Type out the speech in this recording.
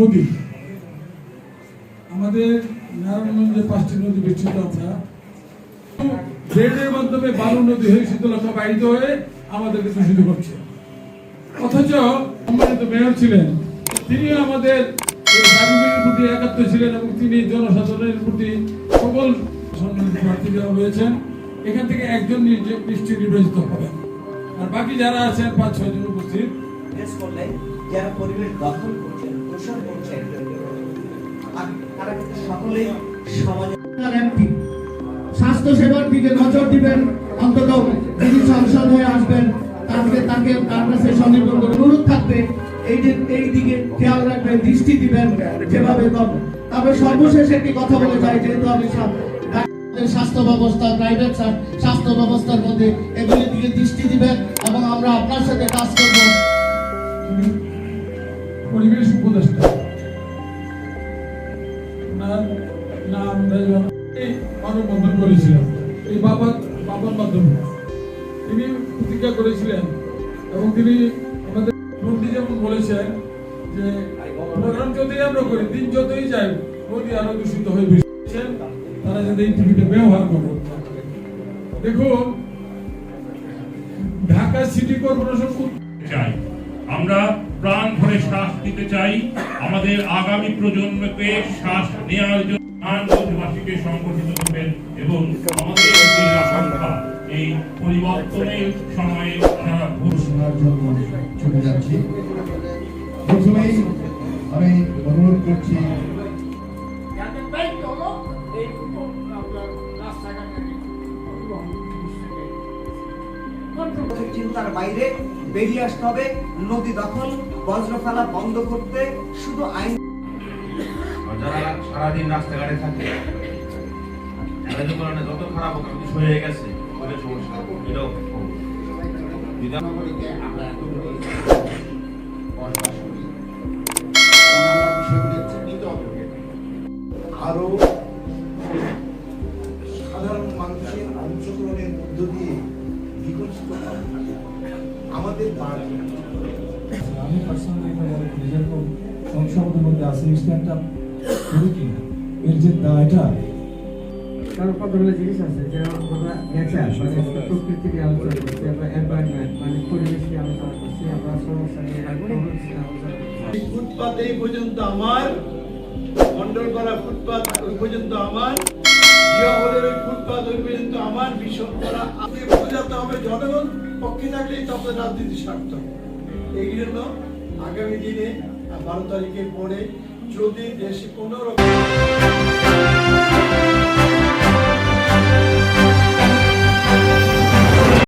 নদী, আমাদের নারায়ণগঞ্জে 5টি নদী বিস্তৃত। আমরা গ্রেডের মাধ্যমে 12 নদী হয়ে শীতলক্ষা বাহিত হয়ে আমাদেরকে দূষিত করছে। অথচ সম্মানিত মেয়র ছিলেন, তিনি আমাদের নাগরিকের প্রতি একাত্ম ছিলেন এবং তিনি জনসাধারণের প্রতি সকল সম্মানিত প্রার্থী হয়েছেন। এখান থেকে একজন নিশ্চয় নির্বাচিত হবেন, আর বাকি যারা আছেন 5-6 জন উপস্থিত যারা পরিবেশ দখল করছেন, দূষণ করছেন, তারা কিন্তু সকলেই সমাজের এমপি। স্বাস্থ্য সেবার দিকে নজর দিবেন, অন্তত যিনি সংসদ হয়ে আসবেন তাকে তার কাছে সনির্ভর অনুরোধ থাকবে এই দিকে খেয়াল রাখবেন, দৃষ্টি দিবেন যেভাবে করবেন। তবে সর্বশেষ একটি কথা বলে যাই, যেহেতু আমি স্বাস্থ্য ব্যবস্থা, প্রাইভেট স্বাস্থ্য ব্যবস্থার মধ্যে এগুলির দিকে দৃষ্টি দিবেন এবং আমরা আপনার সাথে কাজ করব। পরিবেশ উপদেষ্টা নাম মানববন্ধন করেছিলেন এই বাবার মাধ্যমে। তিনি প্রতিজ্ঞা করেছিলেন এবং তিনি আমাদের মন্ত্রী যেমন বলেছেন যে প্রোগ্রাম যতই আমরা করি, দিন যতই যাই, নদী আরো দূষিত হয়ে বেশিছেন, তারা যাতে এই টিভিটা ব্যবহার করবে। দেখুন, ঢাকা সিটি কর্পোরেশন চাই, আমরা প্রাণ ভরে শ্বাস দিতে চাই, আমাদের আগামী প্রজন্মকে শ্বাস নেওয়ার জন্য দেশবাসীকে সংগঠিত করবেন এবং আমাদের এই আকাঙ্ক্ষা এই পরিবর্তনের সময়ে ঘোষণার জন্য চলে যাচ্ছি। প্রথমেই আমি অনুরোধ করছি চিন্তার বাইরে বেরিয়ে আসতে হবে। নদী দখল, বজ্র ফেলা বন্ধ করতে শুধু আইন। যারা সারাদিন রাস্তাঘাটে থাকে, যত খারাপ হোক কিছু হয়ে গেছে, সমস্যা এটাও আরো সাধারণ মানুষের অংশগ্রহণের মধ্য দিয়ে বিকশিত আমাদের আমি পার্সোনালি যেরকম সংসদের মধ্যে আছে ইসলামটা করি কিনা, এর যে দায়টা কারণ কতগুলো জিনিস আছে যে আমরা নেচার মানে প্রকৃতির আলোচনা করছি, আমরা এনভায়রনমেন্ট মানে পরিবেশ নিয়ে আলোচনা করছি, আমরা সমস্যা নিয়ে আলোচনা করছি। ফুটপাত এই পর্যন্ত আমার, মন্ডলপাড়া ফুটপাত ওই পর্যন্ত আমার, জিয়া হলের ওই ফুটপাত ওই পর্যন্ত আমার, বিশ্বকরা আগে বোঝাতে হবে জনগণ পক্ষে থাকলেই তখন রাজনীতি সার্থক। এই জন্য আগামী দিনে 12 তারিখের পরে যদি দেশে কোনো রকম